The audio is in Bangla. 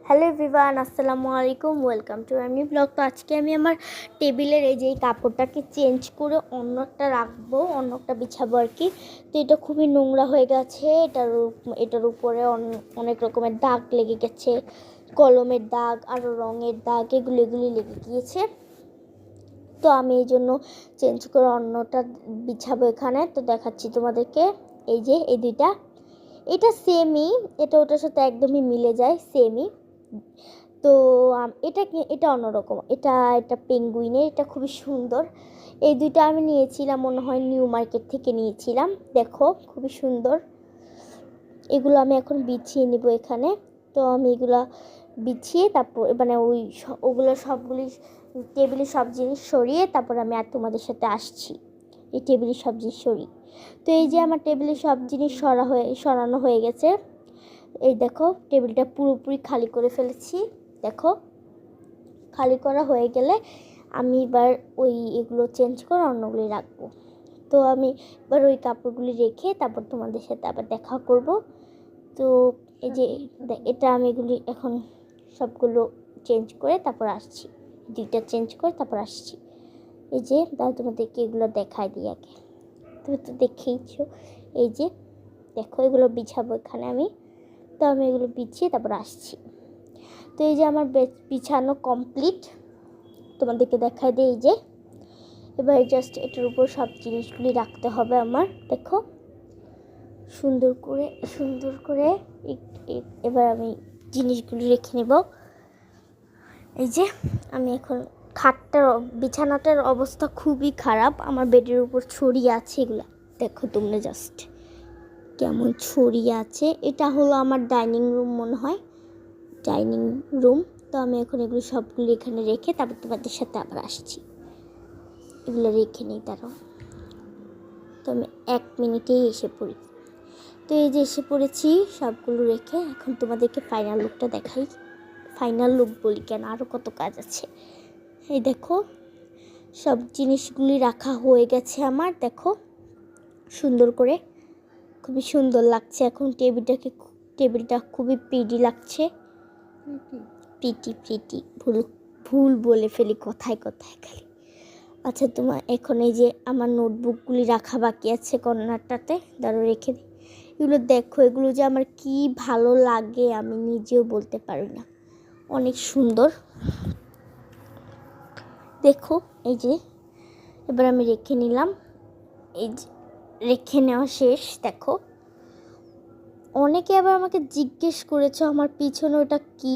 হ্যালো এভরিওয়ান, আসসালামু আলাইকুম, welcome to my new blog. তো আজকে আমি আমার টেবিলের এই যে কাপড়টাকে চেঞ্জ করে অন্য একটা রাখবো, অন্য একটা বিছাবো আর কি। তো এটা খুবই নোংরা হয়ে গেছে, এটার উপরে অনেক রকমের দাগ লেগে গেছে, কলমের দাগ আরও রঙের দাগ, এগুলি লেগে গিয়েছে। তো আমি এই জন্য চেঞ্জ করে অন্যটা বিছাবো এখানে। তো দেখাচ্ছি তোমাদেরকে, এই যে এই দুইটা, এটা সেমই, এটা ওটার সাথে একদমই মিলে যায়, সেমই। তো এটা অন্যরকম, এটা পেঙ্গুইনের, এটা খুবই সুন্দর। এই দুইটা আমি নিয়েছিলাম মনে হয় নিউ মার্কেট থেকে নিয়েছিলাম। দেখো খুবই সুন্দর। এগুলো আমি এখন বিছিয়ে নেব এখানে। তো আমি এগুলো বিছিয়ে তারপর মানে ওগুলো সবগুলি টেবিলের সব জিনিস সরিয়ে তারপর আমি আর তোমাদের সাথে আসছি এই টেবিলের সব জিনিস সরিয়ে। তো এই যে আমার টেবিলের সব জিনিস সরানো হয়ে গেছে। এই দেখো টেবিলটা পুরোপুরি খালি করে ফেলেছি। দেখো খালি করা হয়ে গেলে আমি এবার এগুলো চেঞ্জ করে অন্যগুলি রাখবো। তো আমি এবার ওই কাপড়গুলি রেখে তারপর তোমাদের সাথে আবার দেখা করব। তো এই যে এটা আমি এগুলি এখন সবগুলো চেঞ্জ করে তারপর আসছি, দুইটা চেঞ্জ করে তারপর আসছি। এই যে তাহলে তোমাদেরকে এগুলো দেখাই দিই আগে, তুমি তো দেখেইছো। এই যে দেখো এগুলো বিছাবো এখানে আমি। তো আমি এগুলো বিছিয়ে তারপর আসছি। তো এই যে আমার বিছানো কমপ্লিট, তোমাদেরকে দেখাই দিই। এই যে এবার জাস্ট এটার উপর সব জিনিসগুলি রাখতে হবে আমার। দেখো সুন্দর করে এবার আমি জিনিসগুলি রেখে নেব। এই যে আমি এখন বিছানাটার অবস্থা খুবই খারাপ, আমার বেডের উপর ছড়িয়ে আছে এগুলো। দেখো তোমরা জাস্ট কেমন ছড়িয়ে আছে। এটা হলো আমার ডাইনিং রুম, মনে হয় ডাইনিং রুম। তো আমি এখন এগুলো সবগুলো এখানে রেখে তারপর তোমাদের সাথে আবার আসছি। এগুলো রেখে নিই তারও। তো আমি 1 মিনিটেই এসে পড়ি। তো এই যে এসে পড়েছি সবগুলো রেখে। এখন তোমাদেরকে ফাইনাল লুকটা দেখাই। ফাইনাল লুক বলি কেন, আরও কত কাজ আছে। এই দেখো সব জিনিসগুলি রাখা হয়ে গেছে আমার। দেখো সুন্দর করে, খুবই সুন্দর লাগছে এখন টেবিলটা খুবই প্রিটি লাগছে। প্রিটি ভুল বলে ফেলি কথায় খালি। আচ্ছা তোমার এখন এই যে আমার নোটবুকগুলি রাখা বাকি আছে কর্নারটাতে, দাঁড়ো রেখে দিই। এগুলো দেখো, এগুলো যে আমার কি ভালো লাগে আমি নিজেও বলতে পারি না, অনেক সুন্দর। দেখো এই যে এবার আমি রেখে নিলাম। এই যে রেখে নেওয়া শেষ। দেখো অনেকে আবার আমাকে জিজ্ঞেস করেছো আমার পিছনে ওটা কি।